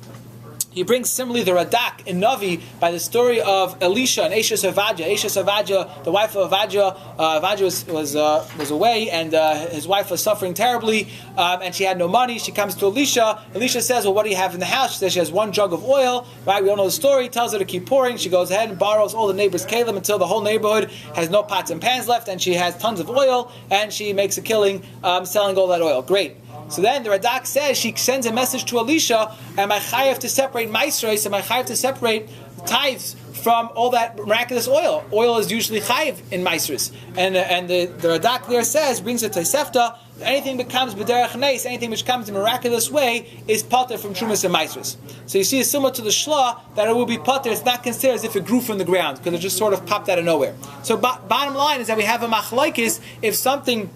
He brings similarly the Radak in Navi by the story of Elisha and Eshes Avadja. Eshes Avadja, the wife of Avadja, Avadja was away, and his wife was suffering terribly, and she had no money. She comes to Elisha. Elisha says, "Well, what do you have in the house?" She says she has one jug of oil. Right? We don't know the story. He tells her to keep pouring. She goes ahead and borrows all the neighbors' kalim until the whole neighborhood has no pots and pans left, and she has tons of oil, and she makes a killing selling all that oil. Great. So then the Radak says she sends a message to Elisha, am I chayav to separate maasros? Am I chayav to separate tithes from all that miraculous oil? Oil is usually chayav in maasros. And the Radak there says, brings a Tosefta, anything that comes b'derech nes, anything which comes in a miraculous way, is pater from trumas and maasros. So you see it's similar to the Shlah, that it will be pater, it's not considered as if it grew from the ground, because it just sort of popped out of nowhere. So bottom line is that we have a machlokes, if something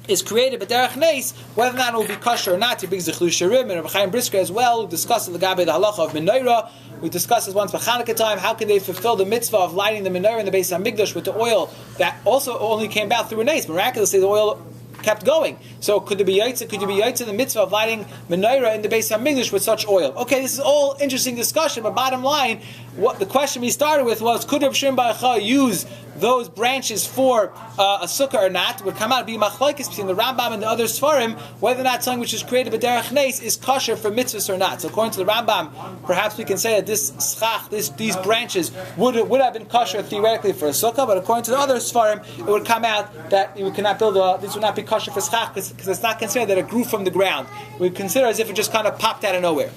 is created b'derech nes, whether or not it will be kosher or not. He brings the Chlu Shirim and Rabbi Chaim Brisker as well. We discussed the Gabe the halacha of menorah. We discussed this once for Chanukah time. How can they fulfill the mitzvah of lighting the menorah in the Beis Hamikdash with the oil that also only came out through a nes? Miraculously, the oil kept going. So could there be yaitza? Could you be yaitza the mitzvah of lighting menorah in the Beis Hamikdash with such oil? Okay, this is all interesting discussion, but bottom line, what the question we started with was: could Reb Shimon Bar Yochai use those branches for a sukkah or not? Would come out to be machlokes between the Rambam and the other Sfarim whether or not something which is created b'derech nes is kosher for mitzvahs or not. So according to the Rambam, perhaps we can say that this schach, these branches would have been kosher theoretically for a sukkah, but according to the other Sfarim, it would come out that you cannot build this would not be kosher for schach because it's not considered that it grew from the ground. We consider as if it just kind of popped out of nowhere.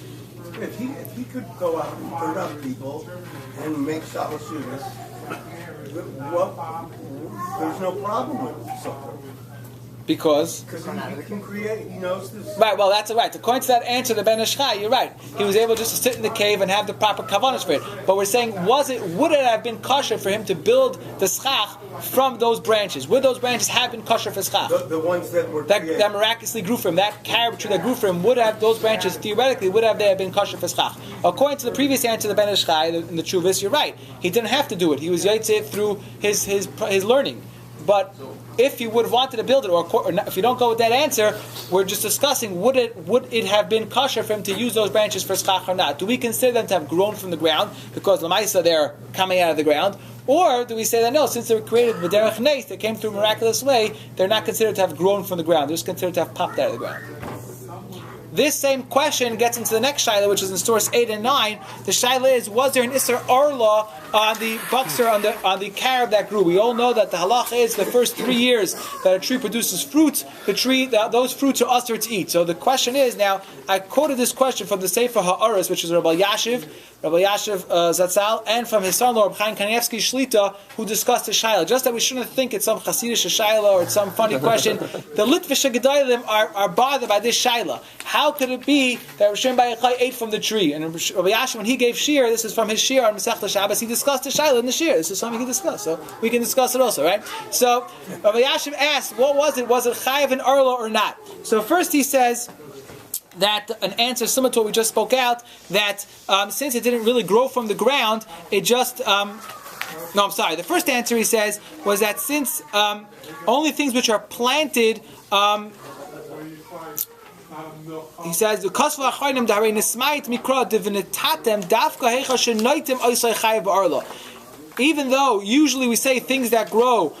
If he could go out and turn up people and make shalashudas, there's no problem with something. Because he can create, he knows this. Right, well that's right. According to that answer, the Ben Ishchai, you're right. He was able just to sit in the cave and have the proper kavanas for it. But we're saying, would it have been kosher for him to build the schach from those branches? Would those branches have been kosher for schach? The ones that were that miraculously grew from that carob tree that grew from him, those branches theoretically would have been kosher for schach? According to the previous answer, the Ben Ishchai in the Chuvas, you're right. He didn't have to do it. He was yaitze through his learning. But if you would have wanted to build it, or if you don't go with that answer, we're just discussing would it have been kosher for him to use those branches for schach or not? Do we consider them to have grown from the ground because l'maisa they're coming out of the ground, or do we say that no, since they were created b'derech nes, they came through a miraculous way, they're not considered to have grown from the ground; they're just considered to have popped out of the ground? This same question gets into the next shaila, which is in source 8 and 9. The shaila is: was there an Isser Arla on the buxer on the carob that grew? We all know that the halacha is the first 3 years that a tree produces fruits, those fruits are usher to eat. So the question is now. I quoted this question from the Sefer Ha'aros, which is Rabbi Yashiv Zatzal, and from his son-in-law Rabbi Chaim Kanievsky Shlita, who discussed the shaila. Just that we shouldn't think it's some Hasidic shaila or it's some funny question. The Litvish Gedalim are bothered by this shaila. How could it be that Rabbi Shimon Bar Yochai ate from the tree? And Rabbi Yashiv, when he gave shir, this is from his shir on Masechta Shabbos, he discussed the shaila in the shir. This is something he discussed, so we can discuss it also, right? So Rabbi Yashiv asked, what was it? Was it chayav and arla or not? So first he says that an answer similar to what we just spoke out, that since it didn't really grow from the ground, it just... No, I'm sorry. The first answer he says was that since only things which are planted... he says the kasva achayim daharei nismayit mikra divinitatem dafka hecha shenoitem oisay chayav arla. Even though usually we say things that grow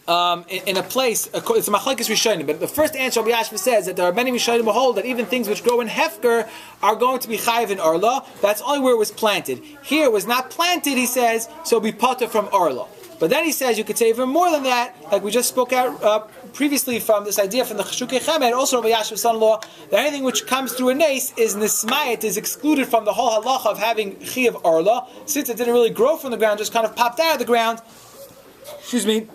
in a place, it's a machlekes rishonim, but the first answer Rabbi Yashva says that there are many rishonim who hold that even things which grow in hefker are going to be chayiv in arla. That's only where it was planted. Here it was not planted, he says, so it'll be potter from arla. But then he says you could say even more than that, like we just spoke out previously from this idea from the Cheshukei Chemed, also Rabbi Yashva's son-in-law, that anything which comes through a nace is nismayet, is excluded from the whole halacha of having chiyav arla, since it didn't really grow from the ground, just kind of popped out of the ground. Excuse me.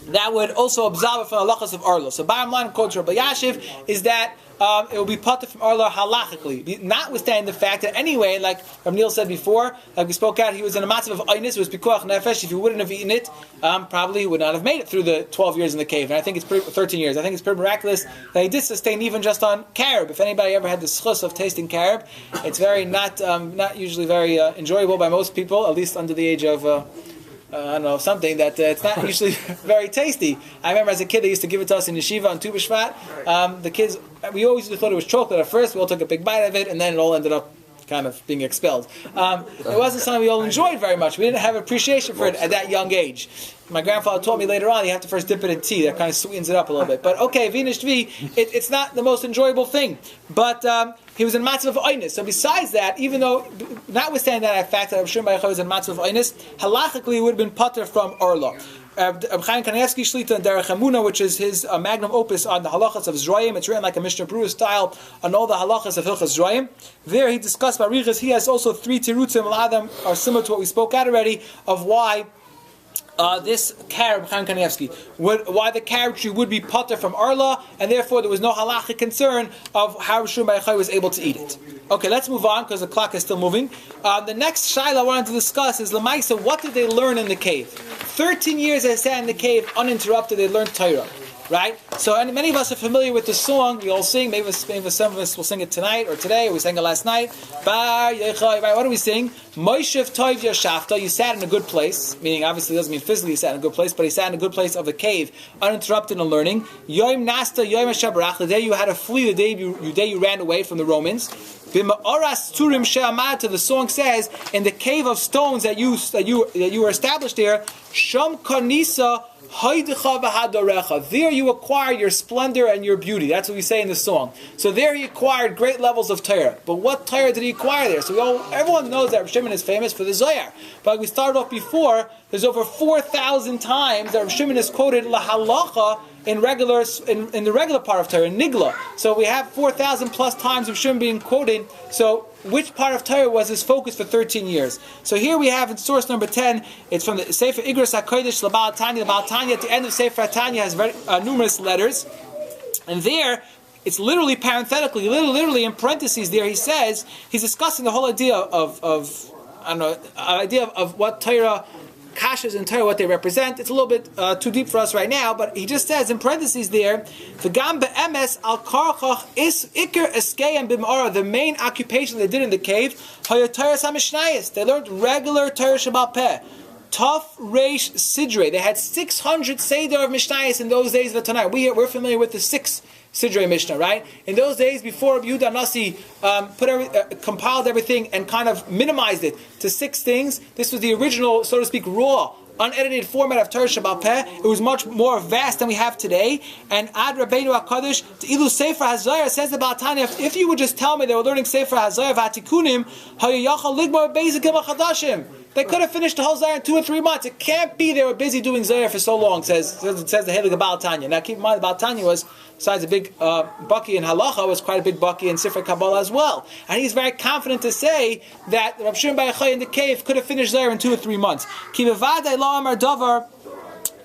That would also absolve from the halachas of arla. So bottom line, according to Rabbi Yashiv, is that it will be potter from arla halachically, notwithstanding the fact that anyway, like Rav Neil said before, like we spoke out, he was in a matzav of aynis, it was pikuach nefesh. If he wouldn't have eaten it, probably he would not have made it through the 12 years in the cave. And I think it's 13 years. I think it's pretty miraculous that he did sustain even just on carob. If anybody ever had the schus of tasting carob, it's very not usually very enjoyable by most people, at least under the age of. I don't know, something that it's not usually very tasty. I remember as a kid they used to give it to us in yeshiva on Tu B'Shvat. The kids, we always thought it was chocolate at first. We all took a big bite of it, and then it all ended up kind of being expelled. It wasn't something we all enjoyed very much. We didn't have appreciation for it at that young age. My grandfather taught me later on you have to first dip it in tea. That kind of sweetens it up a little bit. But okay, it's not the most enjoyable thing. But he was in matzav of oynis. So besides that, even though, notwithstanding that fact that Rav Shimon Bar Yochai was in matzav of oynis, halachically it would have been pater from orla. Chaim Kanievsky Shlita and Derech Hamuna, which is his magnum opus on the halachas of Zroyim. It's written like a Mishnah Berurah style on all the halachas of Hilchas Zroyim. There he discussed Barichas. He has also 3 tirutzim. A lot of them are similar to what we spoke out already of why this carob, Chaim Kanievsky, why the carob tree would be potter from arla, and therefore there was no halachic concern of how Rishon Bar Yochai was able to eat it. Okay, let's move on because the clock is still moving. The next shaila I wanted to discuss is Lamaisa. What did they learn in the cave? 13 years they sat in the cave uninterrupted. They learned Torah. Right? So and many of us are familiar with the song. We all sing. Maybe some of us will sing it tonight or today, or we sang it last night. Bar Yochai, right? What do we sing? Moshev Tov Yashafta. You sat in a good place. Meaning, obviously, it doesn't mean physically you sat in a good place, but he sat in a good place of the cave, uninterrupted in learning. Yom Nasta, Yom Hashabarach. The day you had to flee, the day you ran away from the Romans. B'ma'oras Turim She'amad. The song says, in the cave of stones that you were established there, Sham Kanisa. There you acquire your splendor and your beauty. That's what we say in the song. So there he acquired great levels of Torah. But what Torah did he acquire there? So everyone knows that Rav Shimon is famous for the Zohar. But like we started off before, there's over 4,000 times that Rav Shimon is quoted lahalacha in the regular part of Torah, Nigla. So we have 4,000 plus times Rav Shimon being quoted. So which part of Torah was his focus for 13 years? So here we have in source number 10, it's from the Sefer Igros HaKodesh, the Baal Tanya. The Baal Tanya at the end of Sefer Tanya has very numerous letters. And there, it's literally parenthetically, literally in parentheses there, he says, he's discussing the whole idea of what Torah, kashas in Torah, what they represent. It's a little bit too deep for us right now, but he just says in parentheses there, "V'gam be'emes al karchach is iker eskei and bim'ara." The main occupation they did in the cave, hayotayas hamishnayis. They learned regular Torah Shabbat Peh. Tov Reish Sidrei. They had 600 Seder of Mishnayos in those days of the Tanakh. We're familiar with the 6 Sidrei Mishnah, right? In those days, before Yehuda Nasi compiled everything and kind of minimized it to 6 things, this was the original, so to speak, raw, unedited format of Torah Shabbat Peh. It was much more vast than we have today. And Ad Rabbeinu HaKadosh, Ilu Sefer HaZayar, says about Tanya, if you would just tell me they were learning Sefer HaZayar V'Hatikunim, Hayayachal Ligmar Bezikim HaChadashim. They could have finished the whole Zayar in 2 or 3 months. It can't be they were busy doing Zayar for so long, says the Heilige Baal Tanya. Now keep in mind, the Baal Tanya was, besides a big Baki in Halacha, was quite a big Baki in Sifrei Kabbalah as well. And he's very confident to say that Rav Shimon Bar Yochai in the cave could have finished Zayar in 2 or 3 months. Ki bevadai lo amar davar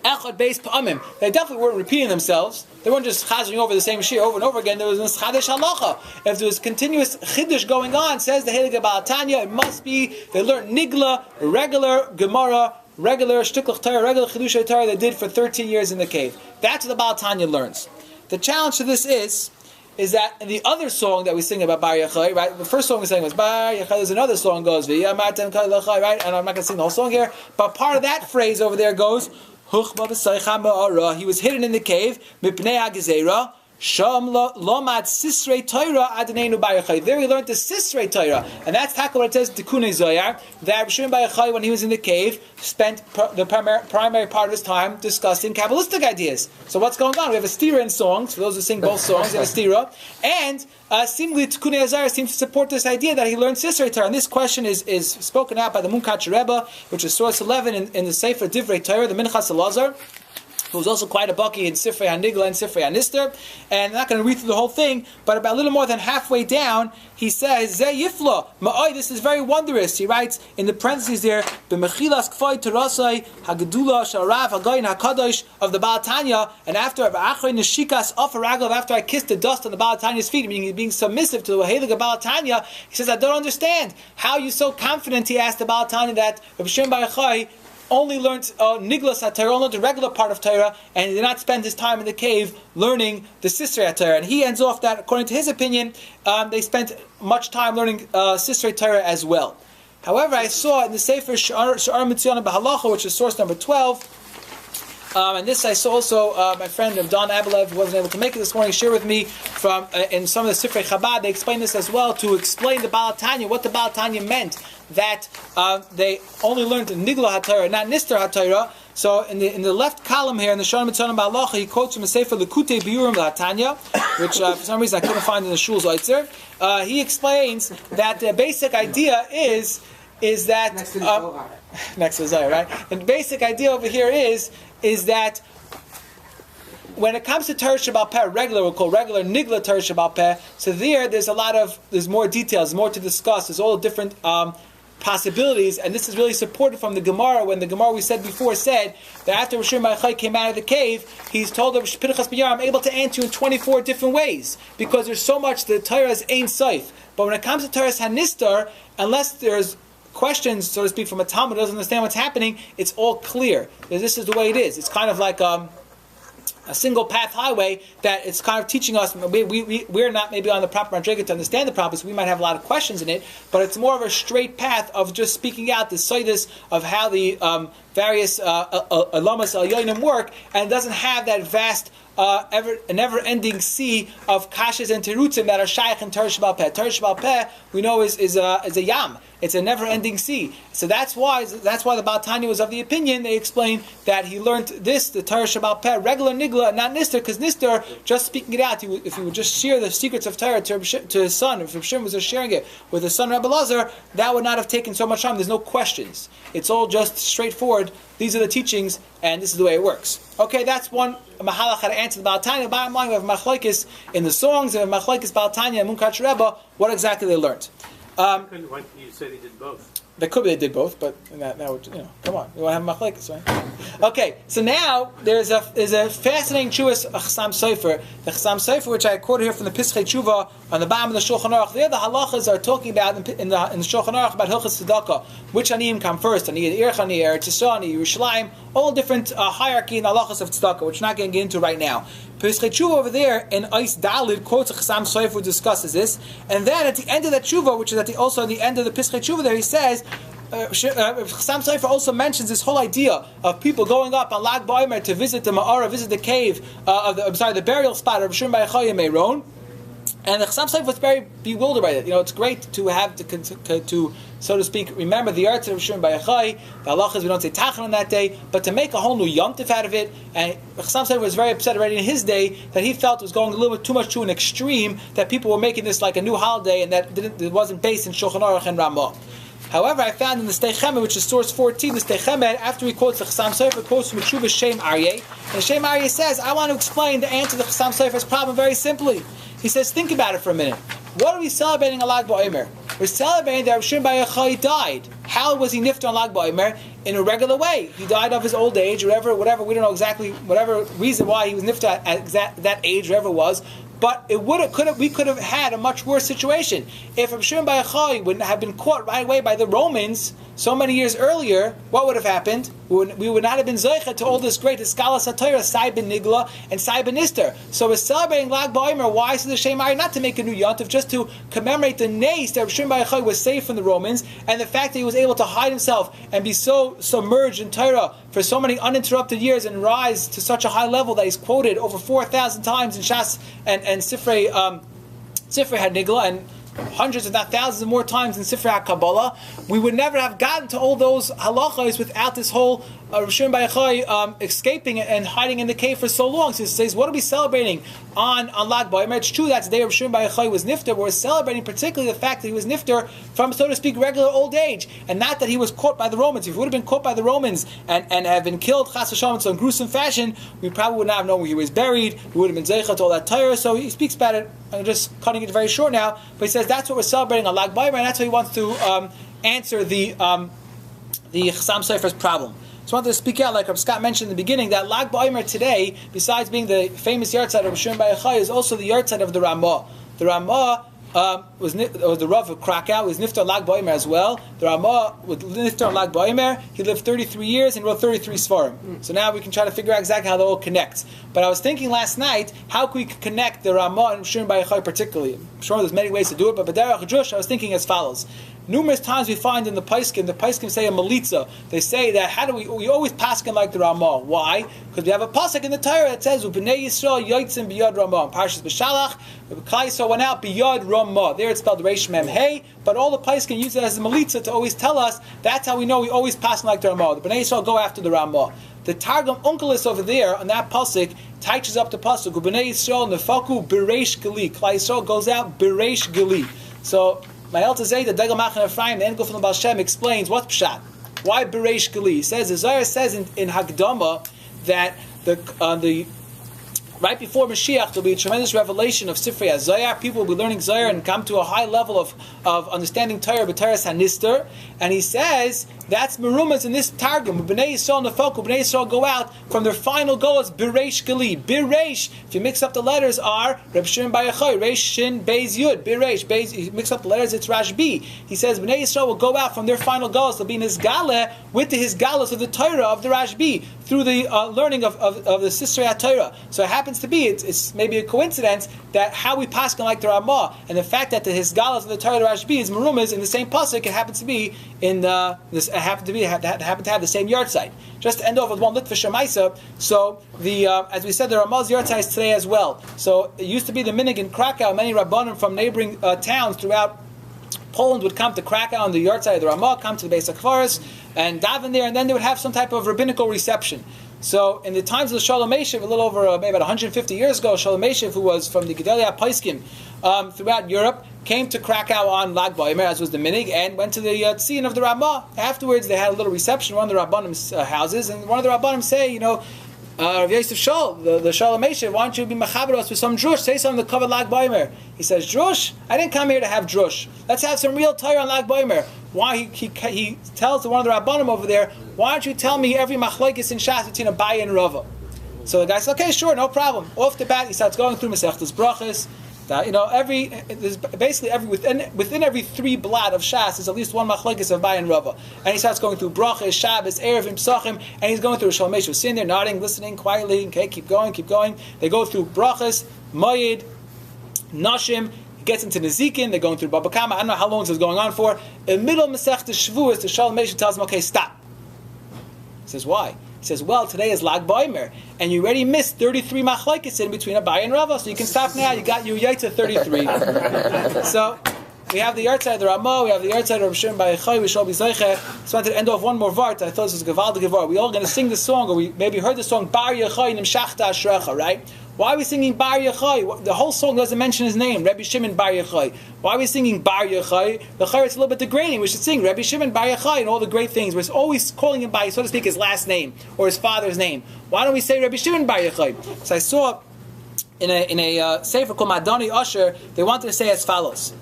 echad beis pa'amim. They definitely weren't repeating themselves. They weren't just chazing over the same shir over and over again. There was this chadesh halacha. If there was continuous chiddush going on, says the Heilige Baal Tanya, it must be they learned nigla, regular Gemara, regular shtiklach Torah, regular chidush Torah they did for 13 years in the cave. That's what the Baal Tanya learns. The challenge to this is that in the other song that we sing about Bar Yochai, right? The first song we sang was Bar Yochai. There's another song goes V'yamartem Kol Yochai, right? And I'm not going to sing the whole song here, but part of that phrase over there goes. He was hidden in the cave, mipnei hagezera, Sham lomad sisrei Torah adonenu bar Yochai. There he learned the sisrei Torah, and that's exactly what it says in Tikunei Zohar. That Rabbi Shimon bar Yochai, when he was in the cave, spent the primary part of his time discussing Kabbalistic ideas. So what's going on? We have a stira in songs. For those who sing both songs, we have a stira, and seemingly Tikunei Zohar seems to support this idea that he learned sisrei Torah. And this question is spoken out by the Munkach Rebbe, which is source 11 in the Sefer Divrei Torah, the Minchas Elazar, who was also quite a bucky in Sifrei HaNigla and Sifrei HaNister. And I'm not going to read through the whole thing, but about a little more than halfway down, he says, Zeh Yifla, Ma'oi, this is very wondrous. He writes in the parentheses there, B'mechilas kfai terasai hagedula sharav hagayin hakadosh of the Baal Tanya, and after neshikas off raglav, after I kissed the dust on the Baal Tanya's feet, meaning being submissive to the Heilige Baal Tanya, he says, I don't understand. How are you so confident, he asked the Baal Tanya, that Rabbi Shimon bar Yochai only learned Niglas HaTorah, only learned the regular part of Torah, and he did not spend his time in the cave learning the Sisrei HaTorah. And he ends off that, according to his opinion, they spent much time learning Sisrei Torah as well. However, I saw in the Sefer Sha'ar Mitzion B'Halacha, which is source number 12, and this I saw also, my friend Don Abelev, who wasn't able to make it this morning, shared with me from in some of the Sifrei Chabad. They explain this as well, to explain the Baal Tanya, what the Baal Tanya meant, that they only learned Nigla HaTorah, not Nister HaTorah. So in the left column here, in the Sha'ar Mitzion B'Halacha, he quotes from the Sefer Lekutei Biurim L'Hatanya, which for some reason I couldn't find in the Shul's Oitzer. He explains that the basic idea is that next to Zohar, right? And the basic idea over here is that when it comes to Torah Shabbat Peh, we'll call regular Nigla Torah Shabbat Peh, so there's more details, more to discuss, there's all different possibilities, and this is really supported from the Gemara, when the Gemara we said before said that after Rabbi Shimon bar Yochai came out of the cave, he's told Rabbi Pinchas ben Yair, I'm able to answer you in 24 different ways, because there's so much, the Torah is Ein Sof. But when it comes to Torah HaNistar, unless there's questions, so to speak, from a Talmud who doesn't understand what's happening, it's all clear. This is the way it is. It's kind of like a single path highway that it's kind of teaching us. We're not maybe on the proper Madriga to understand the proper, so we might have a lot of questions in it, but it's more of a straight path of just speaking out the soidus of how the various alamas al-yonim work, and it doesn't have that vast never-ending sea of kashas and terutzim that are shaykh in Torah Shabbat Peh. Torah Shabbat Peh, we know, is a yam. It's a never-ending sea. So that's why the Baal Tanya was of the opinion, they explain, that he learned this, the Torah Shabbat Peh, regular Nigla, not Nister, because Nister, just speaking it out, if he would just share the secrets of Torah to his son, if Rabbi Shimon was just sharing it with his son Rabbi Elazar, that would not have taken so much time. There's no questions. It's all just straightforward. These are the teachings, and this is the way it works. Okay, that's one mahalach how to answer the Baal Tanya. Bottom line, we have machlokes in the songs, and machlokes Baal Tanya and Munkach Rebbe, what exactly they learned. You said he did both. That could be they did both, but that would, come on, we want to have machlekes, right? Okay, so now there's a fascinating Jewish Chassam Sofer, the Chassam Sofer, which I quoted here from the Pischei Tshuva on the bottom of the Shulchan Aruch. There, the halachas are talking about in the Shulchan Aruch about Hilchas Tzedakah, which aniyim come first, ani Eretz Eretz Yisrael, ani Yerushalayim, all different hierarchy in the halachas of Tzedakah, which we're not going to get into right now. Pischei Tshuva over there in Eis Dalid quotes a Chassam Sofer who discusses this, and then at the end of that Tshuva, which is also at the end of the Pischei Tshuva, there he says, Chassam Sofer also mentions this whole idea of people going up on Lag BaOmer to visit the Ma'ara, visit the cave the burial spot of Rabbi Shimon bar Yochai in Meron. And the Chassam Sofer was very bewildered by it. It's great to have to so to speak, remember the arts of Rabbi Shimon bar Yochai. The halachas, we don't say Tachan on that day, but to make a whole new yomtiv out of it. And Chassam Sofer was very upset already in his day that he felt was going a little bit too much to an extreme, that people were making this like a new holiday, and that it wasn't based in Shulchan Aruch and Ramah. However, I found in the Stei Chemed, which is source 14, the Stei Chemed, after he quotes the Chassam Sofer, quotes from Tshuva Shem Aryeh, and Shem Aryeh says, I want to explain the answer to the Chassam Sofer's problem very simply. He says, think about it for a minute. What are we celebrating on Lag BaOmer? We're celebrating that Rabbi Shimon bar Yochai died. How was he nifter on Lag BaOmer? In a regular way. He died of his old age, whatever, we don't know exactly, whatever reason why he was nifter at that age, whatever it was. But we could have had a much worse situation. If Rabbi Shimon bar Yochai would have been caught right away by the Romans so many years earlier, what would have happened? we would not have been Zeicha to all this great Eskalas HaTorah, Sai Ben Nigla, and Sai Ben Nister. So we're celebrating Lag BaOmer. Why? So the Shem Ari, not to make a new Yontif, just to commemorate the nace that Reb Shimon Bar Yochai was saved from the Romans, and the fact that he was able to hide himself and be so submerged in Torah for so many uninterrupted years and rise to such a high level that he's quoted over 4,000 times in Shas and Sifrei HaNigla, and hundreds, if not thousands, and more times in Sifrei HaKabbalah. We would never have gotten to all those halachas without this whole Reb Shimon Bar Yochai escaping and hiding in the cave for so long. So he says, what are we celebrating on Lag BaOmer? It's true that's the day Reb Shimon Bar Yochai was nifter, but we're celebrating particularly the fact that he was nifter from, so to speak, regular old age, and not that he was caught by the Romans. If he would have been caught by the Romans and have been killed chas v'shalom in some gruesome fashion, we probably would not have known where he was buried. We would have been zeicha to all that Torah. So he speaks about it. I'm just cutting it very short now, but he says that's what we're celebrating on Lag BaOmer, and that's what he wants to answer the Chassam Sofer's problem. So I wanted to speak out, like Scott mentioned in the beginning, that Lag BaOmer today, besides being the famous yahrzeit of Shimon Bar Yochai, is also the yahrzeit of the Ramah. The Ramah was the Rav of Krakow, was niftar Lag BaOmer as well. The Ramah was niftar Lag BaOmer. He lived 33 years and wrote 33 Sfarim. So now we can try to figure out exactly how they all connect. But I was thinking last night, how can we connect the Ramah and Shimon Bar Yochai particularly? I'm sure there's many ways to do it, but B'derech Drush, I was thinking as follows. Numerous times we find in the Paiskim say a Melitza. They say that we always paskin like the Ramah. Why? Because we have a pasuk in the Torah that says U'bnei Yisrael yotzim biyad Ramah. Parshas B'Shalach, Klal Yisrael went out biyad Ramah. There it's spelled Reish Mem Hey, but all the Paiskim use it as a Melitza to always tell us that's how we know we always paskin like the Ramah. The Bnei Yisrael go after the Ramah. The Targum Onkelos over there on that pasuk touches up the pasuk U'bnei Yisrael nefaku b'reish gali. Klal Yisrael goes out b'reish gali. So my Elta Zay, the Degel Machan Ephraim, the Engel from the Baal Shem, explains what's Pshat. Why Bereish Gali? He says, the Zohar says in Hagdama that the right before Mashiach there'll be a tremendous revelation of Sifrei HaZohar. People will be learning Zohar and come to a high level of understanding Torah, B'Teres HaNister. And he says that's Merumas in this Targum. B'nai Yisrael Nefoku, B'nai Yisrael go out from their final goal as B'reish Gali. B'reish, if you mix up the letters, are Reb Shimon Bar Yochai, Reish Shin Beis Yud. B'reish, Beis, you mix up the letters, it's Rashbi. He says B'nai Yisrael will go out from their final goals. They'll be in his Gala with the his Galas of the Torah of the Rashbi through the learning of the Sisrei HaTorah. So it happens to be, it's maybe a coincidence that how we paskin like the Ramah and the fact that the his Galas of the Torah of the Rashbi is Merumas in the same pasuk, it happens to be in this happen to have the same yahrzeit. Just to end off with one lit for Shemaisa. So the as we said, the Ramah's yahrzeit is today as well. So it used to be the minig in Krakow. Many Rabbanim from neighboring towns throughout Poland would come to Krakow on the yahrzeit of the Ramah, come to the Beis HaKfaros and daven there, and then they would have some type of rabbinical reception. So in the times of Shalom Meshiv, a little over maybe about 150 years ago, Shalom Meshiv, who was from the Gedalia Paiskim throughout Europe, came to Krakow on Lag BaOmer, as was the minig, and went to the tziyun of the Ramah. Afterwards, they had a little reception in one of the Rabbanim's houses, and one of the Rabbanim say, Rav Yosef Shol, the Shalom Meshiv, why don't you be mechaber us with some drush? Say something to cover Lag BaOmer. He says, drush? I didn't come here to have drush. Let's have some real Torah on Lag BaOmer. Why he tells one of the Rabbanim over there, why don't you tell me every machlokes in Shas between Abaye and Rava? So the guy says, okay, sure, no problem. Off the bat, he starts going through Masechtas Brachas. Within every 3 blot of Shas is at least one machlokes of Abaye and Rava. And he starts going through Brachas, Shabbos, Erevim, Psachim, and he's going through Shalom Meshiv, sitting there, nodding, listening quietly. Okay, keep going. They go through Brachas, Mayid, Nashim. Gets into Nezikin, they're going through Baba Kama. I don't know how long this is going on for. In the middle of Masechta Shavuos, the Shalom Meshiv tells him, okay, stop. He says, why? He says, well, today is Lag BaOmer, and you already missed 33 machlokes in between Abaye and Rava, so you can stop now. You got your Yaitza 33. So we have the yahrzeit of the Ramah, we have the yahrzeit of Reb Shimon Bar Yochai, we shall be zeicha. Just wanted to end off one more vart. I thought this was a Gevaldige vart. We all going to sing the song, or we maybe heard the song Bar Yochai Nimshachta Ashrecha, right? Why are we singing Bar Yochai? The whole song doesn't mention his name, Rebbe Shimon Bar Yochai. Why are we singing Bar Yochai? The Chayr, it's a little bit degrading. We should sing Rebbe Shimon Bar Yochai and all the great things. We're always calling him by, so to speak, his last name or his father's name. Why don't we say Rebbe Shimon Bar Yochai? So I saw in a sefer called Madani Usher, they wanted to say as follows.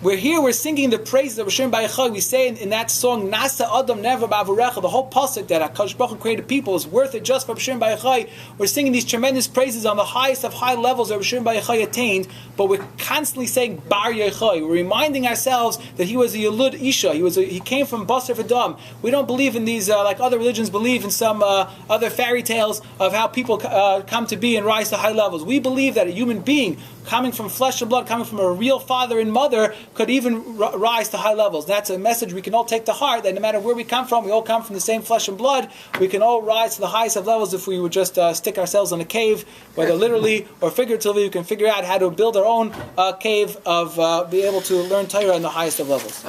we're singing the praises of Hashem B'Yachai. We say in that song, Nasa Adam Never B'Avurecha, the whole pasuk that HaKadosh Baruch Hu created people is worth it just for Hashem B'Yachai. We're singing these tremendous praises on the highest of high levels that Hashem B'Yachai attained, but we're constantly saying Bar Yachai. We're reminding ourselves that he was a Yelud Isha. He came from Basar V'Dam. We don't believe in these, like other religions believe in some other fairy tales of how people come to be and rise to high levels. We believe that a human being coming from flesh and blood, coming from a real father and mother, could even rise to high levels. That's a message we can all take to heart, that no matter where we come from, we all come from the same flesh and blood. We can all rise to the highest of levels if we would just stick ourselves in a cave, whether literally or figuratively. We can figure out how to build our own cave of be able to learn Torah in the highest of levels.